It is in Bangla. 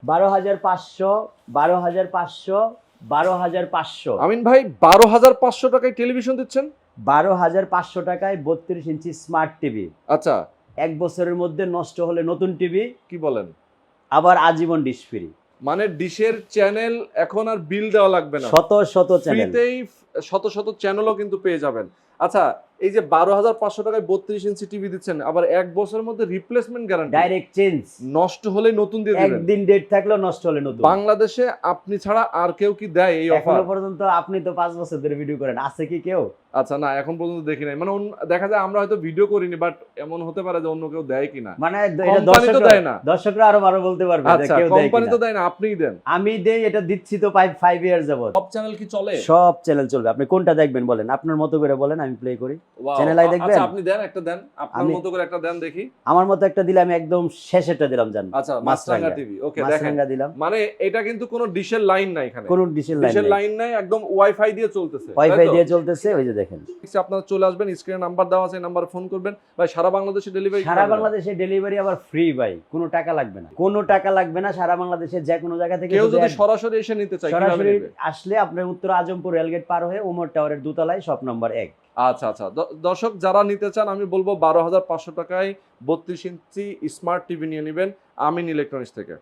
12,500, 12,500, 12,500। আমিন ভাই 12,500 টাকায় টেলিভিশন দিচ্ছেন? 12,500 টাকায় 32 ইঞ্চি স্মার্ট টিভি। আচ্ছা, 1 বছরের মধ্যে নষ্ট হলে নতুন টিভি, কি বলেন? আবার আজীবন ডিশ ফ্রি। মানে ডিশের চ্যানেল এখন আর বিল দেওয়া লাগবে না, শত শত চ্যানেল। ফ্রিতেই শত শত চ্যানেলও কিন্তু পেয়ে যাবেন। আচ্ছা, এই যে 12,500 টাকায় 32 ইঞ্চি টিভি দিচ্ছেন, আবার 1 বছরের মধ্যে রিপ্লেসমেন্ট গ্যারান্টি, ডাইরেক্ট চেঞ্জ, নষ্ট হলে নতুন দিয়ে দিবেন। একদিন ডেট থাকলেও নষ্ট হলে নতুন। বাংলাদেশে আপনি ছাড়া আর কেউ কি দেয় এই অফার? এখনো পর্যন্ত আপনি তো 5 বছর ধরে ভিডিও করেন, আছে কি কেউ? আচ্ছা, না এখন পর্যন্ত দেখি নাই। মানে দেখা যায় আমরা হয়তো ভিডিও করিনি, বাট এমন হতে পারে যে অন্য কেউ দেয় কিনা। মানে এটা কোম্পানি তো দেয় না। দর্শকরা আরো ভালো বলতে পারবে যে আচ্ছা, কেউ দেয় কোম্পানি কিনা। তো দেয় না, আপনিই দেন। আমি দেই, এটা দিচ্ছি তো 5 ইয়ার যাবত। সব চ্যানেল কি চলে? সব চ্যানেল চলবে। আপনি কোনটা দেখবেন বলেন, আপনার মতো করে বলেন, আমি প্লে করি। Wow, চ্যানেল আই দেখবেন? আচ্ছা, আপনি দেন, একটা দেন, আপনার মতো করে একটা দেন দেখি। আমার মতো একটা দিলে আমি একদম শেষেরটা দিলাম জান। আচ্ছা, মাছরাঙা টিভি। ওকে, দেখেন। মাছরাঙা দিলাম। মানে এটা কিন্তু কোনো ডিশের লাইন নাই এখানে। কোন ডিশের লাইন নাই, একদম ওয়াইফাই দিয়ে চলতেছে। ওয়াইফাই দিয়ে চলতেছে, ওই যে দেখেন। আপনারা চলে আসবেন, স্ক্রিনে নাম্বার দেওয়া আছে, নাম্বারে ফোন করবেন। ভাই সারা বাংলাদেশে ডেলিভারি? সারা বাংলাদেশে ডেলিভারি আবার ফ্রি ভাই, কোনো টাকা লাগবে না, কোনো টাকা লাগবে না। সারা বাংলাদেশে যে কোনো জায়গা থেকে কেউ যদি সরাসরি এসে নিতে চায় কিভাবে সরাসরি নেবে? আসলে আপনার উত্তর আজমপুর রেলগেট পার হয়ে ওমর টাওয়ারের দোতলায় শপ নম্বর 1। আচ্ছা আচ্ছা, দর্শক যারা নিতে চান আমি বলবো 12,500 টাকায় 32 ইঞ্চি স্মার্ট টিভি নিয়ে নেবেন আমিন ইলেকট্রনিক্স থেকে।